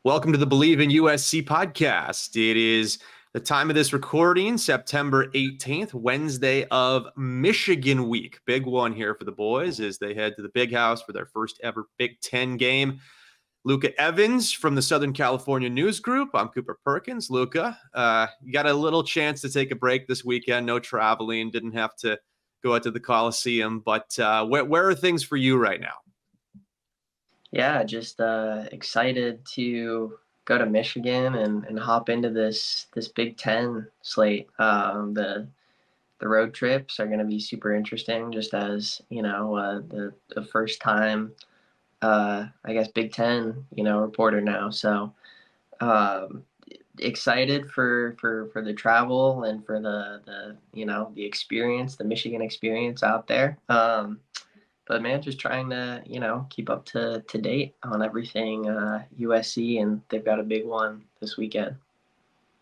Welcome to the Believe in USC podcast. It is the time of this recording, September 18th, Wednesday of Michigan week. Big one here for the boys as they head to the Big House for their first ever Big Ten game. Luca Evans from the Southern California News Group. I'm Cooper Perkins. Luca, you got a little chance to take a break this weekend. No traveling, didn't have to go out to the Coliseum. But where are things for you right now? Yeah, just excited to go to Michigan and hop into this Big Ten slate. The road trips are going to be super interesting, just as the first time, I guess, Big Ten reporter now. So excited for the travel and for the experience, the Michigan experience out there. But man, just trying to, keep up to date on everything USC, and they've got a big one this weekend.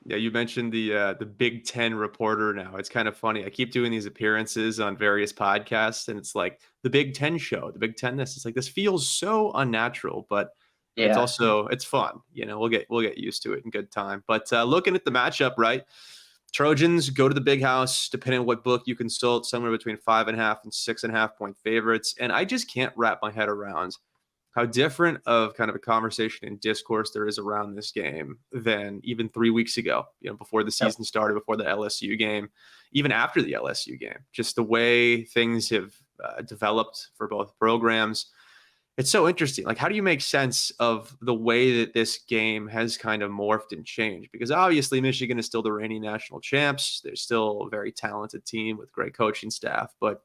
Yeah, you mentioned the Big Ten reporter now. It's kind of funny. I keep doing these appearances on various podcasts, and it's like the Big Ten show, the Big Ten this. It's like this feels so unnatural, but it's Yeah. also it's fun. We'll get used to it in good time. But looking at the matchup, right? Trojans go to the Big House, depending on what book you consult, somewhere between 5.5 and 6.5 point favorites. And I just can't wrap my head around how different of kind of a conversation and discourse there is around this game than even 3 weeks ago, before the season started, before the LSU game, even after the LSU game. Just the way things have developed for both programs. It's so interesting. Like, how do you make sense of the way that this game has kind of morphed and changed? Because obviously Michigan is still the reigning national champs. They're still a very talented team with great coaching staff, but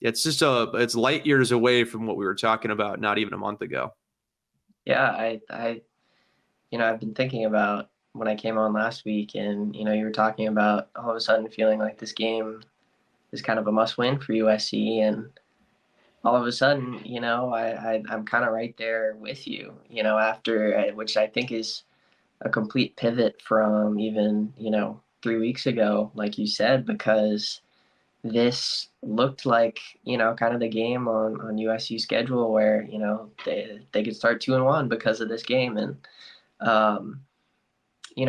it's just it's light years away from what we were talking about not even a month ago. Yeah, I've been thinking about when I came on last week, and you were talking about all of a sudden feeling like this game is kind of a must-win for USC, and all of a sudden, I'm kind of right there with you, after, which I think is a complete pivot from even, 3 weeks ago, like you said, because this looked like, kind of the game on USC's schedule where, they could start 2-1 because of this game. And,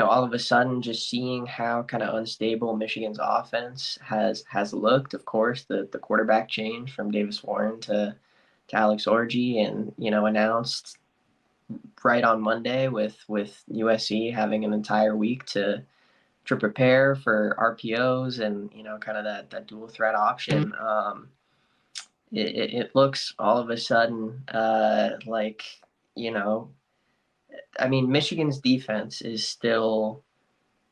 all of a sudden just seeing how kind of unstable Michigan's offense has looked. Of course, the quarterback change from Davis Warren to Alex Orji, and, announced right on Monday with USC having an entire week to prepare for RPOs and, kind of that dual threat option. It looks all of a sudden like, Michigan's defense is still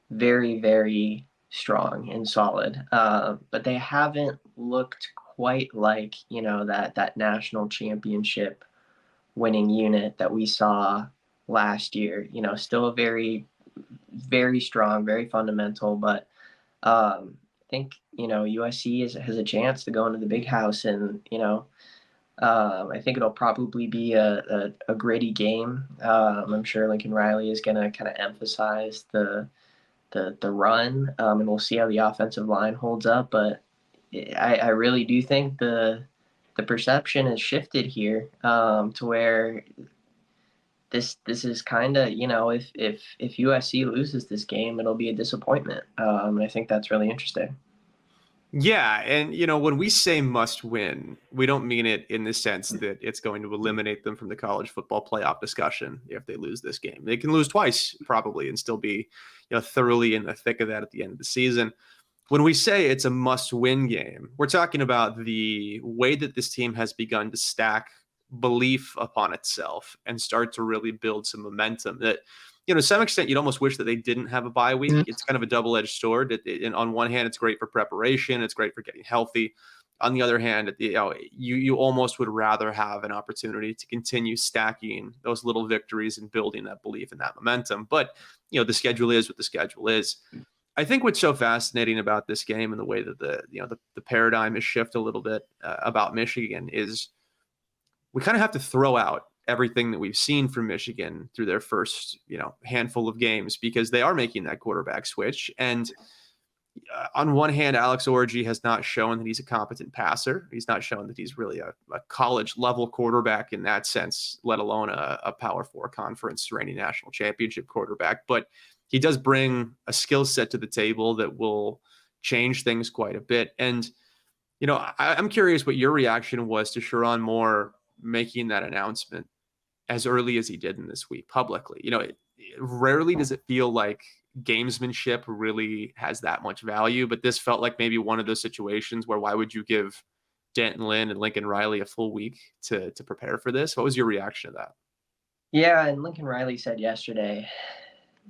very, very strong and solid, but they haven't looked quite like, that national championship winning unit that we saw last year. Still a very, very strong, very fundamental, but I think, USC has a chance to go into the Big House, and, I think it'll probably be a gritty game. I'm sure Lincoln Riley is going to kind of emphasize the run, and we'll see how the offensive line holds up. But I really do think the perception has shifted here, to where this is kind of, if USC loses this game, it'll be a disappointment. And I think that's really interesting. Yeah, and when we say must win, we don't mean it in the sense that it's going to eliminate them from the college football playoff discussion if they lose this game. They can lose twice probably and still be thoroughly in the thick of that at the end of the season. When we say it's a must-win game, we're talking about the way that this team has begun to stack belief upon itself and start to really build some momentum that, to some extent, you'd almost wish that they didn't have a bye week. Mm-hmm. It's kind of a double-edged sword. And on one hand, it's great for preparation. It's great for getting healthy. On the other hand, you almost would rather have an opportunity to continue stacking those little victories and building that belief and that momentum. But, the schedule is what the schedule is. I think what's so fascinating about this game and the way that the paradigm has shifted a little bit about Michigan is we kind of have to throw out everything that we've seen from Michigan through their first, handful of games, because they are making that quarterback switch. And, On one hand, Alex Orji has not shown that he's a competent passer. He's not shown that he's really a college level quarterback in that sense, let alone a Power Four conference reigning national championship quarterback. But he does bring a skill set to the table that will change things quite a bit. And, I'm curious what your reaction was to Sherrone Moore making that announcement as early as he did in this week publicly. Rarely does it feel like gamesmanship really has that much value, but this felt like maybe one of those situations where why would you give D'Antonn Lynn and Lincoln Riley a full week to prepare for this? What was your reaction to that? Yeah, and Lincoln Riley said yesterday,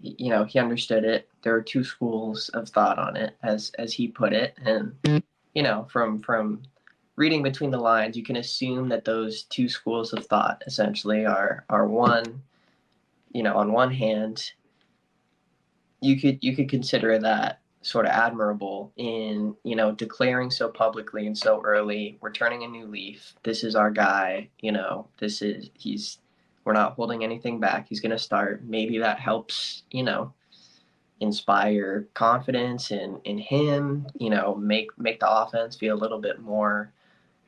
he understood it. There are two schools of thought on it, as he put it, and from reading between the lines, you can assume that those two schools of thought essentially are one. On one hand, you could consider that sort of admirable in declaring so publicly and so early, we're turning a new leaf. This is our guy. We're not holding anything back. He's going to start. Maybe that helps, inspire confidence in him, make the offense feel a little bit more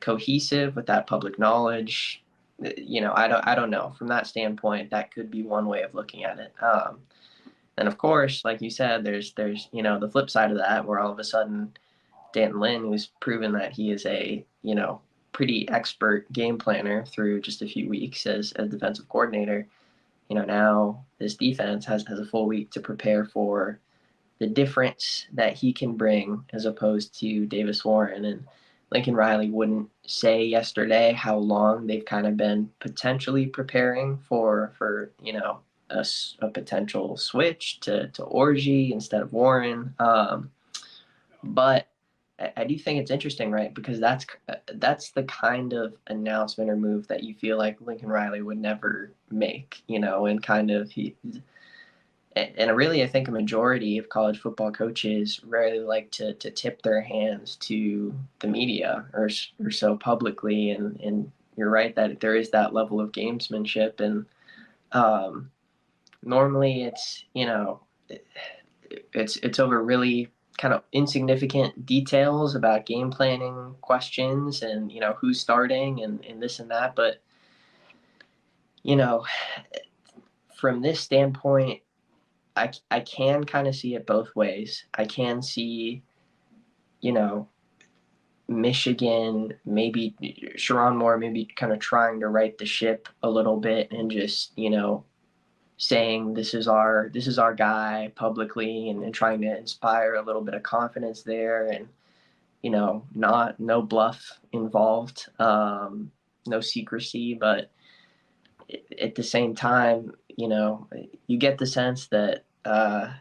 cohesive with that public knowledge. I don't know. From that standpoint, that could be one way of looking at it. And of course, like you said, there's the flip side of that, where all of a sudden D'Antonn Lynn, who's proven that he is a pretty expert game planner through just a few weeks as defensive coordinator, now this defense has a full week to prepare for the difference that he can bring as opposed to Davis Warren. And Lincoln Riley wouldn't say yesterday how long they've kind of been potentially preparing for a potential switch to Orji instead of Warren. But I do think it's interesting, right? Because that's the kind of announcement or move that you feel like Lincoln Riley would never make, and kind of and really, I think a majority of college football coaches rarely like to tip their hands to the media or so publicly. And you're right that there is that level of gamesmanship. And normally it's over really kind of insignificant details about game planning questions and, who's starting and this and that. But, from this standpoint, I can kind of see it both ways. I can see, Michigan, maybe Sherrone Moore, maybe kind of trying to right the ship a little bit and just, saying this is our guy publicly and trying to inspire a little bit of confidence there and, no bluff involved, no secrecy, but at the same time, you get the sense that, I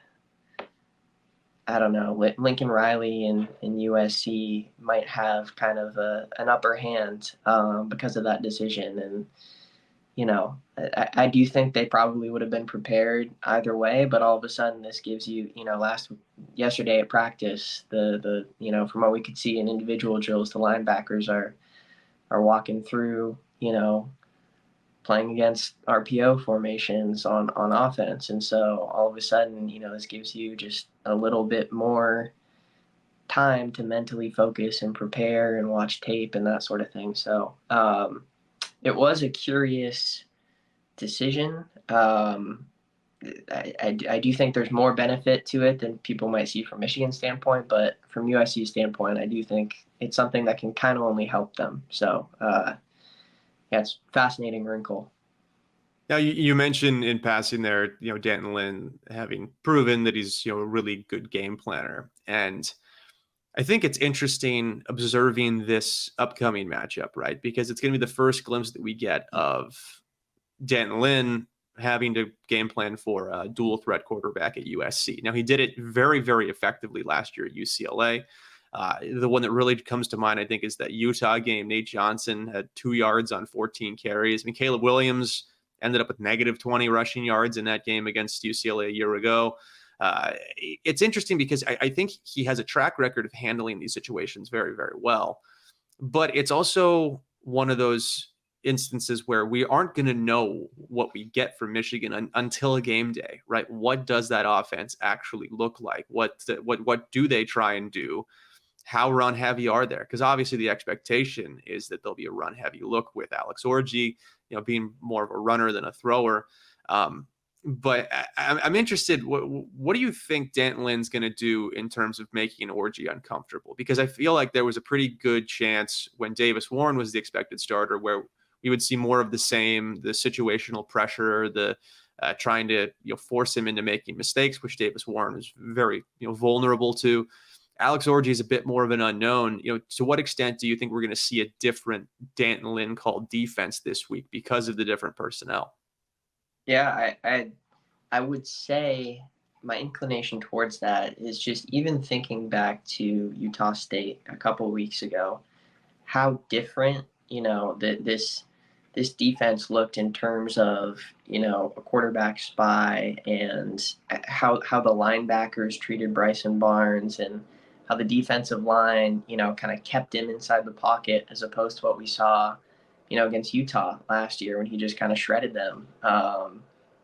don't know, Lincoln Riley and USC might have kind of an upper hand because of that decision. And, I do think they probably would have been prepared either way, but all of a sudden this gives you, yesterday at practice, the from what we could see in individual drills, the linebackers are walking through, playing against RPO formations on offense. And so all of a sudden, this gives you just a little bit more time to mentally focus and prepare and watch tape and that sort of thing. So it was a curious decision. I do think there's more benefit to it than people might see from Michigan's standpoint, but from USC's standpoint, I do think it's something that can kind of only help them. So, it's a fascinating wrinkle. Now, you mentioned in passing there, D'Antonn Lynn having proven that he's, a really good game planner. And I think it's interesting observing this upcoming matchup, right? Because it's going to be the first glimpse that we get of D'Antonn Lynn having to game plan for a dual threat quarterback at USC. Now, he did it very, very effectively last year at UCLA. The one that really comes to mind, I think, is that Utah game. Nate Johnson had 2 yards on 14 carries. I mean, Caleb Williams ended up with negative 20 rushing yards in that game against UCLA a year ago. It's interesting because I think he has a track record of handling these situations very, very well. But it's also one of those instances where we aren't going to know what we get from Michigan until a game day, right? What does that offense actually look like? What do they try and do? How run heavy are there? Because obviously the expectation is that there'll be a run heavy look with Alex Orji, being more of a runner than a thrower. But I'm interested. What do you think D'Antonn Lynn's going to do in terms of making Orji uncomfortable? Because I feel like there was a pretty good chance when Davis Warren was the expected starter where we would see more of the same, the situational pressure, the trying to force him into making mistakes, which Davis Warren is very vulnerable to. Alex Orji is a bit more of an unknown. To what extent do you think we're going to see a different D'Antonn Lynn called defense this week because of the different personnel? Yeah, I would say my inclination towards that is just even thinking back to Utah State a couple of weeks ago, how different this defense looked in terms of a quarterback spy and how the linebackers treated Bryson Barnes and how the defensive line kind of kept him inside the pocket as opposed to what we saw against Utah last year when he just kind of shredded them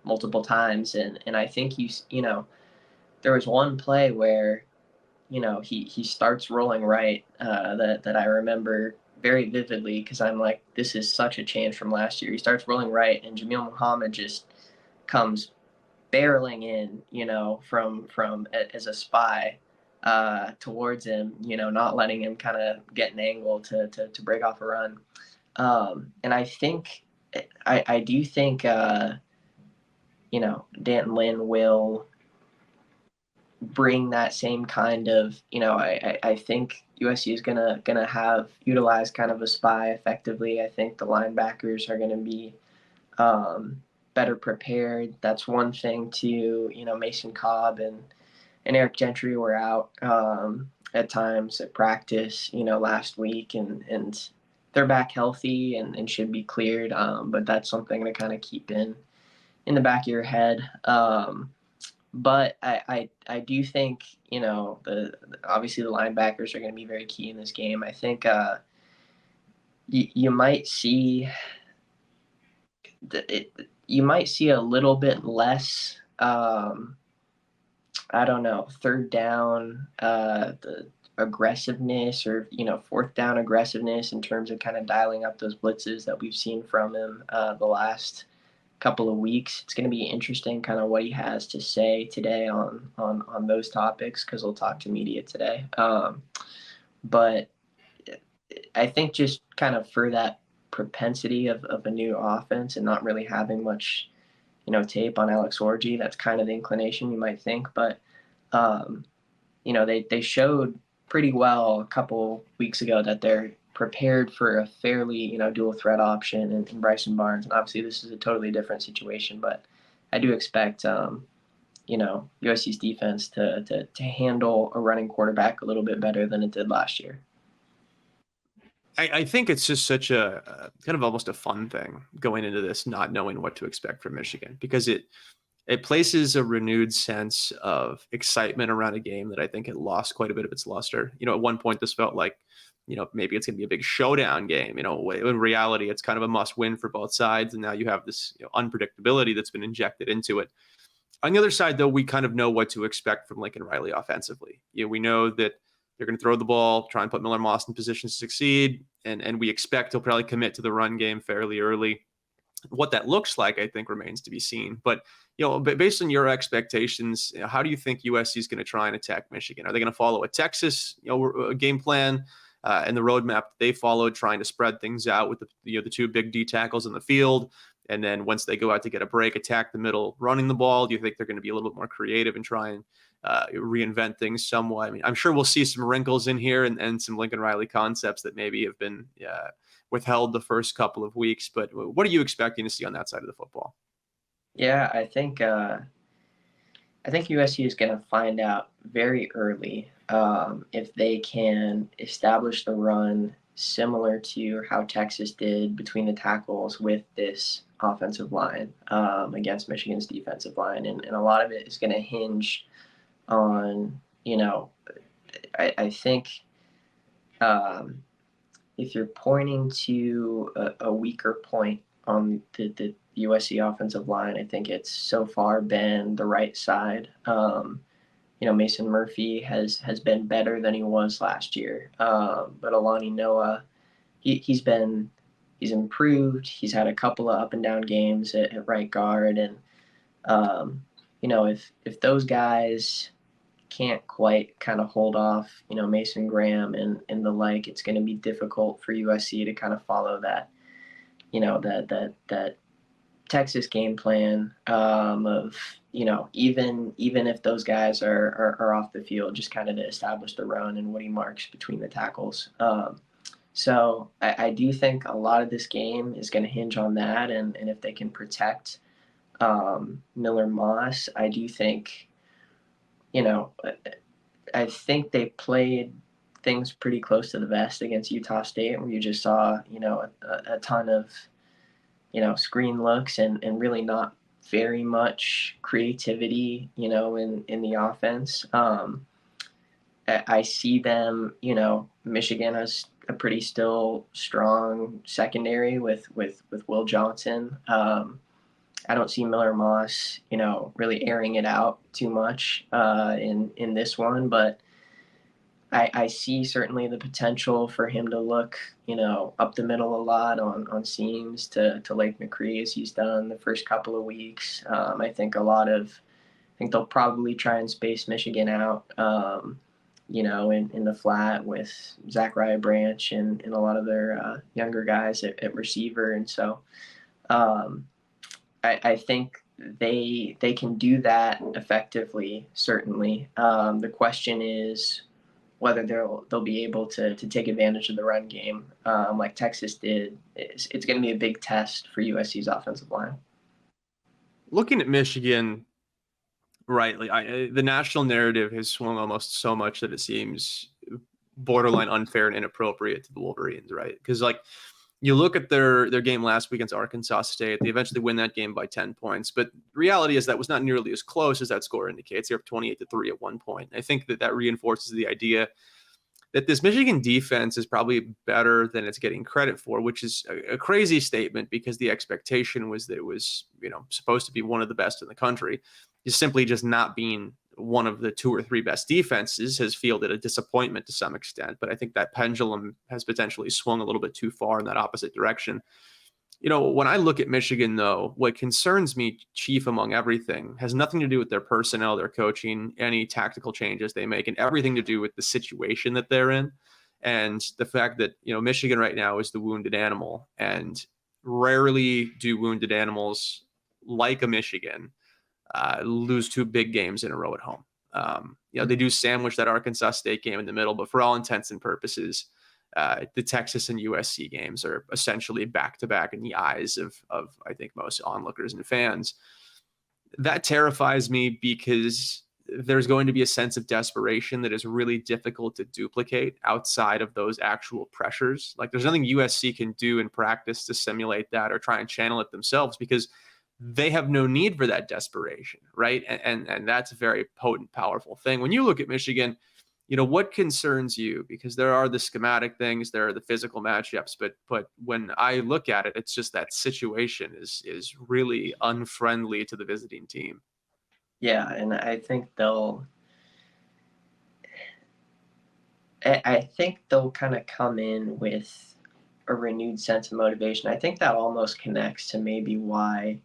multiple times. And I think there was one play where he starts rolling right that I remember very vividly because I'm like, this is such a change from last year. He starts rolling right, and Jamil Muhammad just comes barreling in, from as a spy towards him, not letting him kind of get an angle to break off a run. And I do think D'Antonn Lynn will bring that same kind of, I think USC is gonna have utilized kind of a spy effectively. I think the linebackers are gonna be better prepared. That's one thing too. Mason Cobb and Eric Gentry were out at times at practice, last week, and they're back healthy and should be cleared. But that's something to kind of keep in the back of your head. But I do think obviously the linebackers are going to be very key in this game. I think you might see a little bit less. I don't know, third down the aggressiveness or fourth down aggressiveness in terms of kind of dialing up those blitzes that we've seen from him the last couple of weeks. It's going to be interesting kind of what he has to say today on those topics because he'll talk to media today. But I think just kind of for that propensity of a new offense and not really having much tape on Alex Orji, that's kind of the inclination you might think. But they showed pretty well a couple weeks ago that they're prepared for a fairly, dual threat option in Bryson Barnes. And obviously this is a totally different situation, but I do expect, USC's defense to handle a running quarterback a little bit better than it did last year. I think it's just such a kind of almost a fun thing going into this, not knowing what to expect from Michigan, because it places a renewed sense of excitement around a game that I think had lost quite a bit of its luster. At one point this felt like, maybe it's going to be a big showdown game. In reality, it's kind of a must win for both sides. And now you have this unpredictability that's been injected into it. On the other side, though, we kind of know what to expect from Lincoln Riley offensively. We know that they're going to throw the ball, try and put Miller Moss in position to succeed. And we expect he'll probably commit to the run game fairly early. What that looks like, I think, remains to be seen. But, based on your expectations, how do you think USC is going to try and attack Michigan? Are they going to follow a Texas game plan and the roadmap they followed, trying to spread things out with the two big D tackles in the field? And then once they go out to get a break, attack the middle, running the ball? Do you think they're going to be a little bit more creative and try and reinvent things somewhat? I mean, I'm sure we'll see some wrinkles in here and some Lincoln Riley concepts that maybe have been withheld the first couple of weeks. But what are you expecting to see on that side of the football? Yeah, I think USC is going to find out very early if they can establish the run similar to how Texas did between the tackles with this offensive line against Michigan's defensive line. And a lot of it is going to hinge on, I think if you're pointing to a weaker point on the USC offensive line, I think it's so far been the right side. Mason Murphy has been better than he was last year, but Alani Noah, he's improved. He's had a couple of up and down games at right guard, and if those guys can't quite kind of hold off, Mason Graham and the like, it's going to be difficult for USC to kind of follow that, that Texas game plan of, even if those guys are off the field, just kind of to establish the run and Woody Marks between the tackles. So I do think a lot of this game is going to hinge on that, and if they can protect Miller Moss, I do think, I think they played things pretty close to the vest against Utah State, where you just saw, a ton of, screen looks and really not very much creativity, in the offense. I see them, Michigan has a pretty still strong secondary with Will Johnson. I don't see Miller Moss, really airing it out too much in this one, but I see certainly the potential for him to look, up the middle a lot on seams to Lake McCree, as he's done the first couple of weeks. I think they'll probably try and space Michigan out, in the flat with Zachariah Branch and a lot of their younger guys at receiver. And so I think they can do that effectively, certainly. The question is whether they'll be able to take advantage of the run game like Texas did. It's going to be a big test for USC's offensive line. Looking at Michigan, rightly, the national narrative has swung almost so much that it seems borderline unfair and inappropriate to the Wolverines, right? Because you look at their game last week against Arkansas State, they eventually win that game by 10 points. But the reality is that was not nearly as close as that score indicates. They're up 28-3 at one point. I think that reinforces the idea that this Michigan defense is probably better than it's getting credit for, which is a crazy statement because the expectation was that it was, supposed to be one of the best in the country. Is simply just not being one of the two or three best defenses has fielded a disappointment to some extent. But I think that pendulum has potentially swung a little bit too far in that opposite direction. When I look at Michigan, though, what concerns me chief among everything has nothing to do with their personnel, their coaching, any tactical changes they make, and everything to do with the situation that they're in. And the fact that, Michigan right now is the wounded animal, and rarely do wounded animals like a Michigan lose two big games in a row at home. They do sandwich that Arkansas State game in the middle, but for all intents and purposes, the Texas and USC games are essentially back-to-back in the eyes of I think most onlookers and fans. That terrifies me because there's going to be a sense of desperation that is really difficult to duplicate outside of those actual pressures. There's nothing USC can do in practice to simulate that or try and channel it themselves because they have no need for that desperation, right? And that's a very potent, powerful thing. When you look at Michigan, what concerns you? Because there are the schematic things, there are the physical matchups, but when I look at it, it's just that situation is really unfriendly to the visiting team. Yeah, and I think they'll kind of come in with a renewed sense of motivation. I think that almost connects to maybe why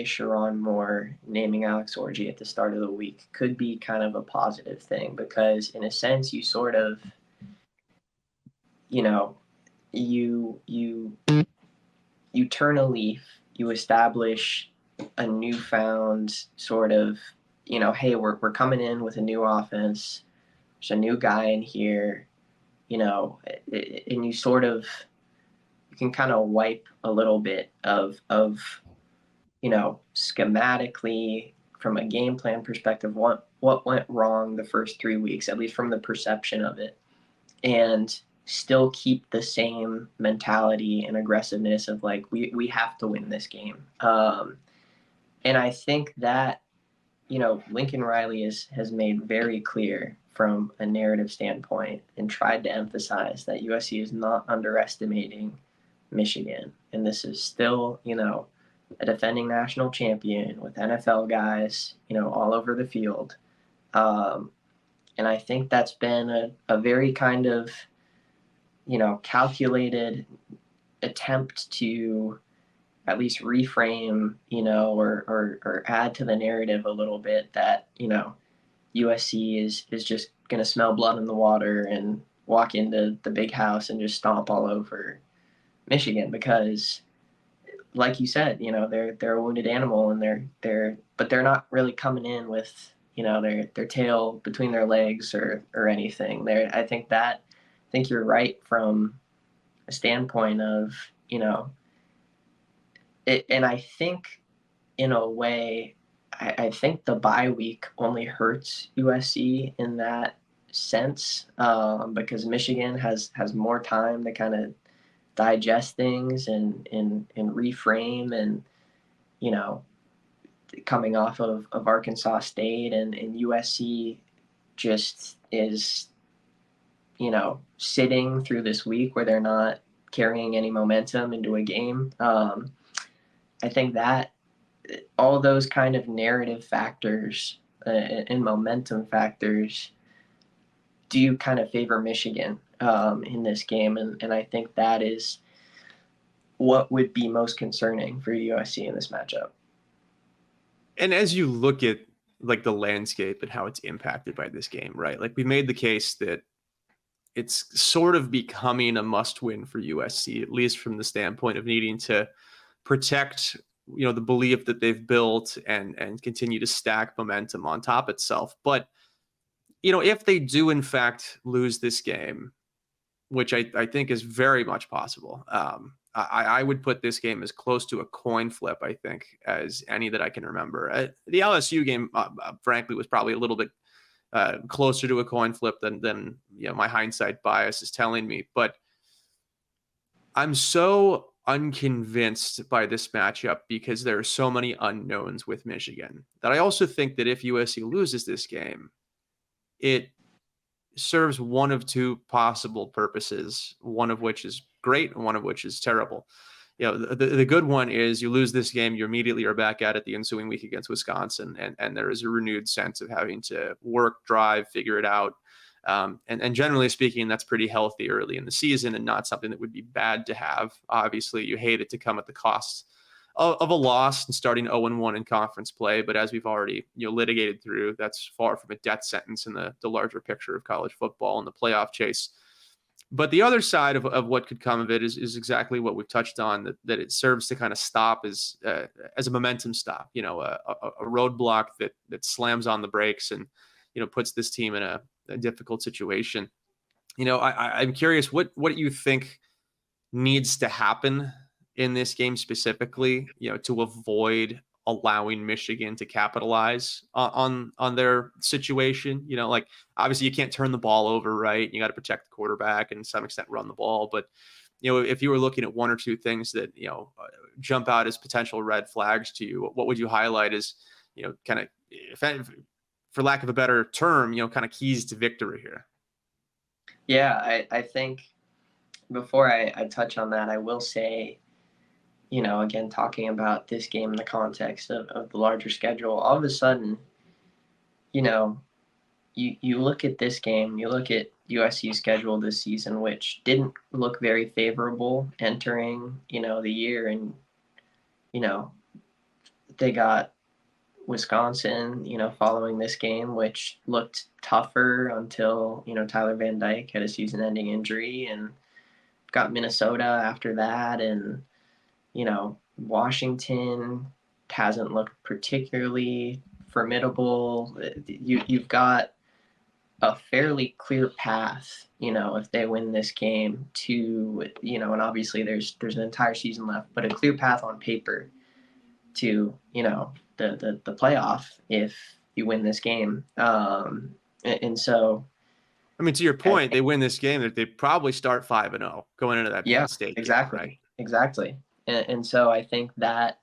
Sharon Moore naming Alex Orji at the start of the week could be kind of a positive thing, because in a sense you sort of, you turn a leaf, you establish a newfound sort of, hey, we're coming in with a new offense. There's a new guy in here, and you sort of, you can kind of wipe a little bit of schematically from a game plan perspective, what went wrong the first 3 weeks, at least from the perception of it, and still keep the same mentality and aggressiveness of we have to win this game. And I think that, Lincoln Riley has made very clear from a narrative standpoint and tried to emphasize that USC is not underestimating Michigan. And this is still, a defending national champion with NFL guys, all over the field. And I think that's been a very kind of, calculated attempt to at least reframe, or add to the narrative a little bit that, USC is just going to smell blood in the water and walk into the big house and just stomp all over Michigan because, like you said, they're a wounded animal and they're not really coming in with their tail between their legs or anything. I think you're right from a standpoint of it, and I think in a way I think the bye week only hurts USC in that sense because Michigan has more time to kind of digest things and reframe and coming off of Arkansas State and USC just is sitting through this week where they're not carrying any momentum into a game. I think that all those kind of narrative factors and momentum factors do kind of favor Michigan in this game. And I think that is what would be most concerning for USC in this matchup. And as you look at like the landscape and how it's impacted by this game, right? Like we made the case that it's sort of becoming a must win for USC, at least from the standpoint of needing to protect the belief that they've built and continue to stack momentum on top itself. But if they do in fact lose this game, which I think is very much possible, I would put this game as close to a coin flip, I think, as any that I can remember. The LSU game, frankly, was probably a little bit closer to a coin flip than my hindsight bias is telling me. But I'm so unconvinced by this matchup because there are so many unknowns with Michigan that I also think that if USC loses this game, it serves one of two possible purposes, one of which is great and one of which is terrible. The good one is you lose this game, you immediately are back at it the ensuing week against Wisconsin, and there is a renewed sense of having to work, drive, figure it out. And generally speaking, that's pretty healthy early in the season and not something that would be bad to have. Obviously, you hate it to come at the cost of a loss and starting 0-1 in conference play. But as we've already litigated through, that's far from a death sentence in the larger picture of college football and the playoff chase. But the other side of what could come of it is exactly what we've touched on, that it serves to kind of stop as a momentum stop, a roadblock that slams on the brakes and puts this team in a difficult situation. I'm curious what you think needs to happen in this game specifically, to avoid allowing Michigan to capitalize on their situation. Like obviously you can't turn the ball over, right? You got to protect the quarterback and to some extent run the ball. But if you were looking at one or two things that jump out as potential red flags to you, what would you highlight as kind of, for lack of a better term, kind of keys to victory here? Yeah, I think before I touch on that, I will say, again, talking about this game in the context of the larger schedule, all of a sudden, you look at this game, you look at USC's schedule this season, which didn't look very favorable entering, the year. And, they got Wisconsin, following this game, which looked tougher until, Tyler Van Dyke had a season-ending injury, and got Minnesota after that. And, Washington hasn't looked particularly formidable. You've got a fairly clear path, if they win this game to, and obviously there's an entire season left, but a clear path on paper to, the playoff if you win this game. And so, I mean, to your point, they win this game, that they probably start 5-0 going into that Penn State exactly, game, right? Exactly. And so I think that,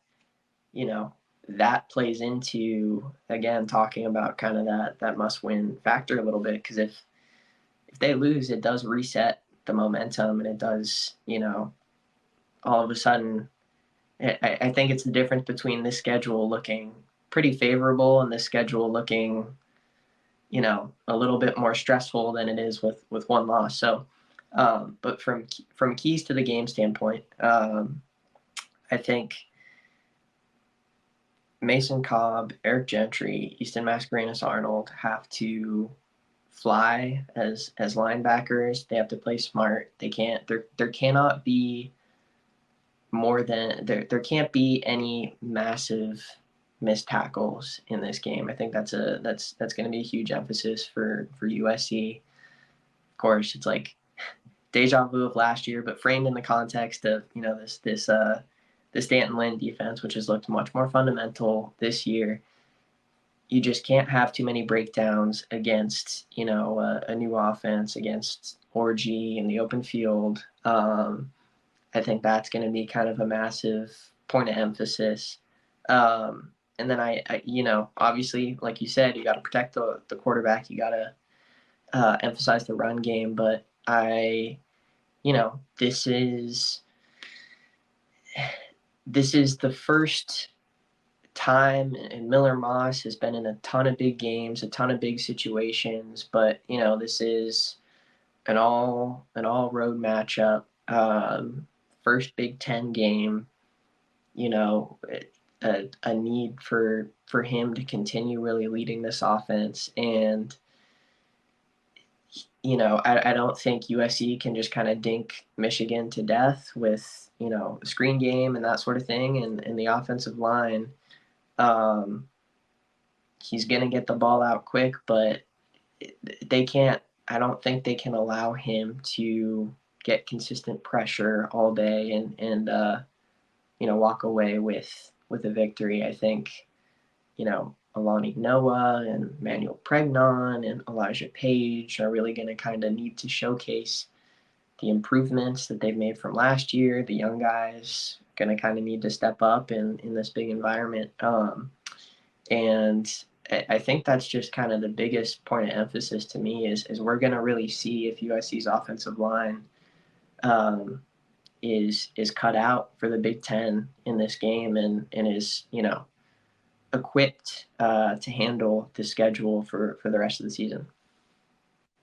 that plays into, again, talking about kind of that must win factor a little bit, because if they lose, it does reset the momentum, and it does, all of a sudden, I think it's the difference between this schedule looking pretty favorable and this schedule looking, a little bit more stressful than it is with one loss. So, but from keys to the game standpoint, I think Mason Cobb, Eric Gentry, Easton Mascarenas Arnold have to fly as linebackers. They have to play smart. They can't. There cannot be more than there can't be any massive missed tackles in this game. I think that's going to be a huge emphasis for USC. Of course, it's like deja vu of last year, but framed in the context of this D'Antonn Lynn defense, which has looked much more fundamental this year. You just can't have too many breakdowns against a new offense, against Orgy in the open field. I think that's going to be kind of a massive point of emphasis. And then I obviously, like you said, you got to protect the quarterback. You got to emphasize the run game. But this is the first time, and Miller Moss has been in a ton of big games, a ton of big situations. But this is an all road matchup. First Big Ten game, a need for him to continue really leading this offense. And, I don't think USC can just kind of dink Michigan to death with, a screen game and that sort of thing. And the offensive line, he's going to get the ball out quick, but I don't think they can allow him to get consistent pressure all day and walk away with a victory. I think, Alani Noah and Manuel Pregnon and Elijah Page are really going to kind of need to showcase the improvements that they've made from last year. The young guys going to kind of need to step up in this big environment. And I think that's just kind of the biggest point of emphasis to me is we're going to really see if USC's offensive line is cut out for the Big Ten in this game and is, equipped to handle the schedule for the rest of the season.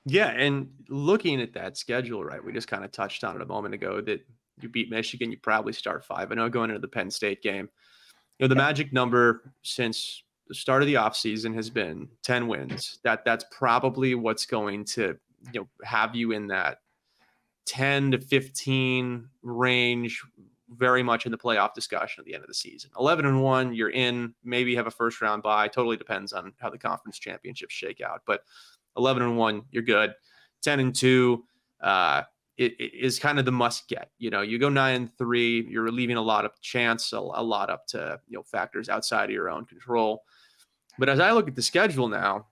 Yeah, and looking at that schedule, right, we just kind of touched on it a moment ago that you beat Michigan, you probably start 5-0 going into the Penn State game. The magic number since the start of the offseason has been 10 wins. That's probably what's going to have you in that 10 to 15 range, very much in the playoff discussion at the end of the season. 11-1, you're in, maybe have a first round bye. Totally depends on how the conference championships shake out. But 11-1, you're good. 10-2, it is kind of the must get. You go 9-3, you're leaving a lot of chance, a lot up to factors outside of your own control. But as I look at the schedule now,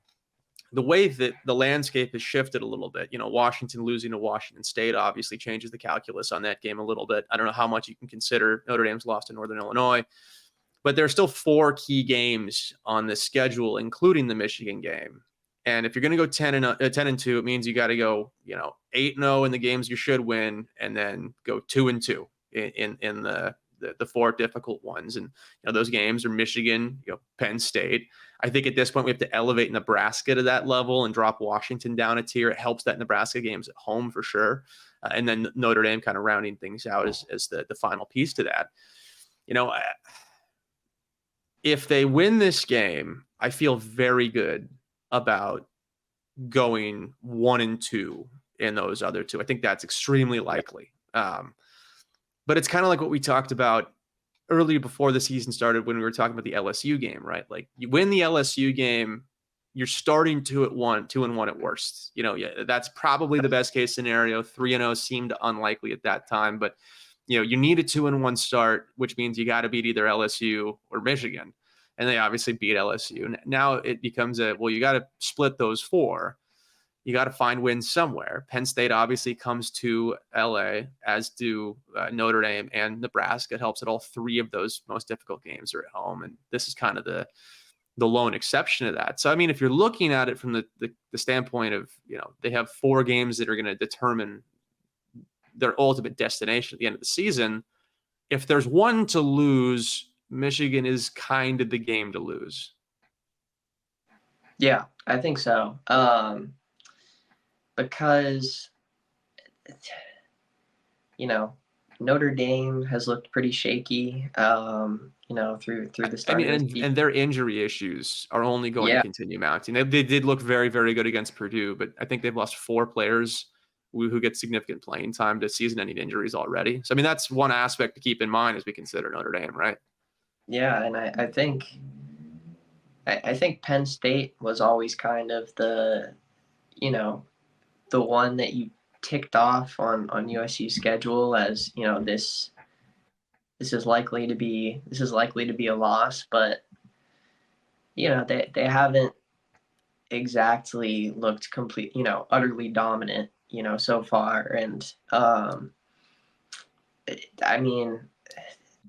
the way that the landscape has shifted a little bit, Washington losing to Washington State obviously changes the calculus on that game a little bit. I don't know how much you can consider Notre Dame's lost to Northern Illinois, but there are still 4 key games on the schedule, including the Michigan game. And if you're going to go 10-2, it means you got to go, 8-0 in the games you should win, and then go 2-2 in the 4 difficult ones. And those games are Michigan, Penn State. I think at this point we have to elevate Nebraska to that level and drop Washington down a tier. It helps that Nebraska game's at home for sure. And then Notre Dame kind of rounding things out as the final piece to that. If they win this game, I feel very good about going 1-2 in those other 2. I think that's extremely likely. But it's kind of like what we talked about earlier before the season started when we were talking about the LSU game, right? Like you win the LSU game, you're starting 2-1 at worst. That's probably the best case scenario. 3-0 seemed unlikely at that time, but you need a 2-1 start, which means you got to beat either LSU or Michigan. And they obviously beat LSU. Now it becomes you got to split those 4. you got to find wins somewhere. Penn State obviously comes to LA, as do Notre Dame and Nebraska. It helps that all three of those most difficult games are at home. And this is kind of the lone exception to that. So, I mean, if you're looking at it from the standpoint of, they have 4 games that are going to determine their ultimate destination at the end of the season, if there's one to lose, Michigan is kind of the game to lose. Yeah, I think so. Because, Notre Dame has looked pretty shaky, through the start of the season. And their injury issues are only going to continue mounting. They did look very, very good against Purdue, but I think they've lost 4 players who get significant playing time to season-ending injuries already. So, I mean, that's one aspect to keep in mind as we consider Notre Dame, right? Yeah, and I think Penn State was always kind of the one that you ticked off on USC's schedule as, this is likely to be a loss, but they haven't exactly looked utterly dominant, so far. And I mean,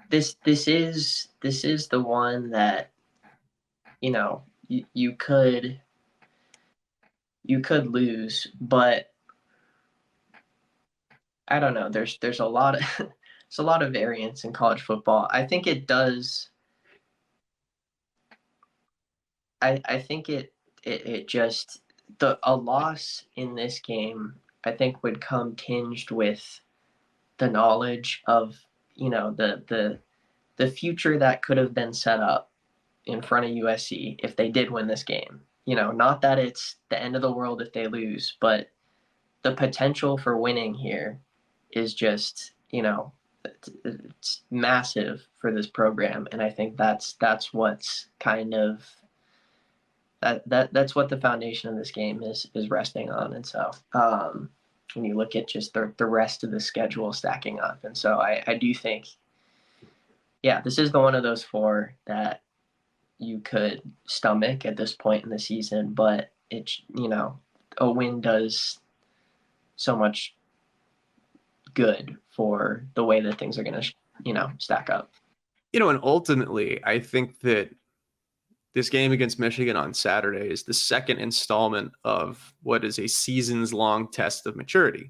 this is the one that you could lose, but I don't know. There's a lot of there's a lot of variance in college football. I think it does. I think it just a loss in this game, I think, would come tinged with the knowledge of the future that could have been set up in front of USC if they did win this game. Not that it's the end of the world if they lose, but the potential for winning here is just, it's massive for this program. And I think that's what's kind of that's what the foundation of this game is resting on. And so when you look at just the rest of the schedule stacking up, and so I do think, this is the one of those 4 that you could stomach at this point in the season, but it's, a win does so much good for the way that things are going to, stack up. And ultimately, I think that this game against Michigan on Saturday is the second installment of what is a seasons-long test of maturity.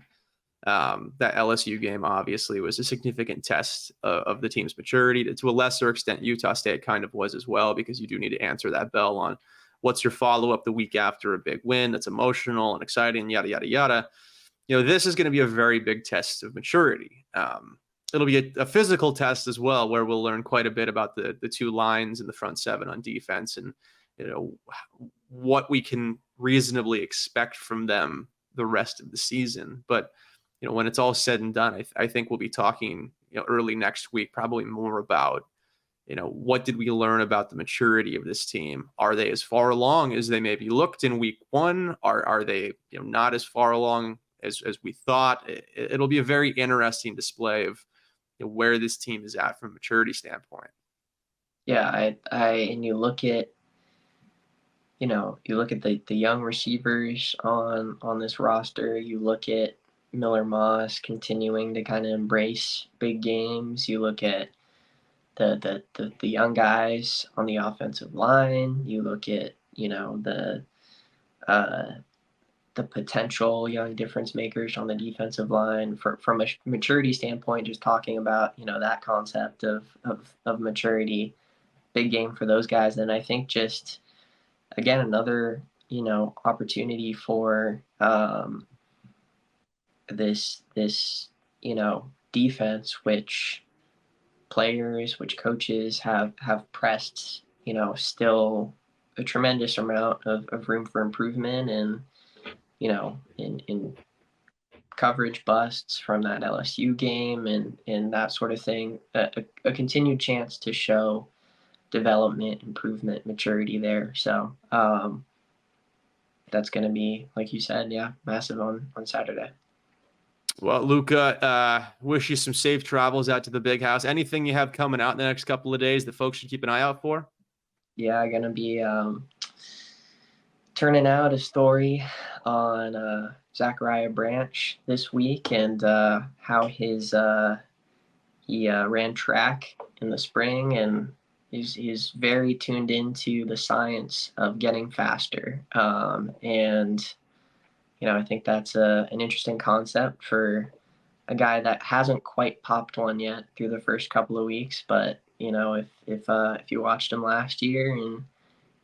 That LSU game obviously was a significant test of the team's maturity. To a lesser extent, Utah State kind of was as well, because you do need to answer that bell on what's your follow-up the week after a big win that's emotional and exciting, yada, yada, yada. This is going to be a very big test of maturity. It'll be a physical test as well, where we'll learn quite a bit about the 2 lines in the front 7 on defense, and what we can reasonably expect from them the rest of the season. But when it's all said and done, I think we'll be talking early next week probably more about what did we learn about the maturity of this team? Are they as far along as they maybe looked in week 1? Are they not as far along as we thought? It'll be a very interesting display of where this team is at from a maturity standpoint. Yeah, and you look at the young receivers on this roster. You look at Miller Moss continuing to kind of embrace big games. You look at the young guys on the offensive line. You look at the potential young difference makers on the defensive line. From a maturity standpoint, just talking about that concept of maturity, big game for those guys. And I think just again another opportunity for this defense, which players, which coaches have pressed still a tremendous amount of room for improvement, and in coverage busts from that LSU game and that sort of thing, a continued chance to show development, improvement, maturity there. So that's going to be, like you said, massive on Saturday. Well, Luca, wish you some safe travels out to the big house. Anything you have coming out in the next couple of days that folks should keep an eye out for? Yeah, going to be turning out a story on Zachariah Branch this week and how he ran track in the spring, and he's very tuned into the science of getting faster. And I think that's an interesting concept for a guy that hasn't quite popped one yet through the first couple of weeks. But if you watched him last year and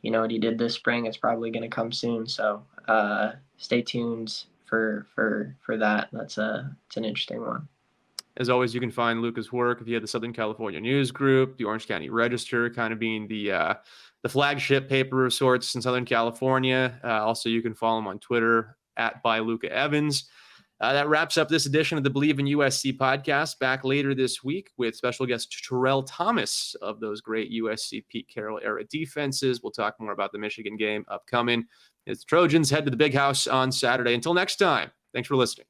what he did this spring, it's probably going to come soon. So stay tuned for that. It's an interesting one. As always, you can find Luca's work via the Southern California News Group, the Orange County Register, kind of being the flagship paper of sorts in Southern California. Also, you can follow him on Twitter @by Luca Evans. That wraps up this edition of the Believe in USC podcast. Back later this week with special guest Terrell Thomas of those great USC Pete Carroll era defenses. We'll talk more about the Michigan game upcoming as the Trojans head to the Big House on Saturday. Until next time, thanks for listening.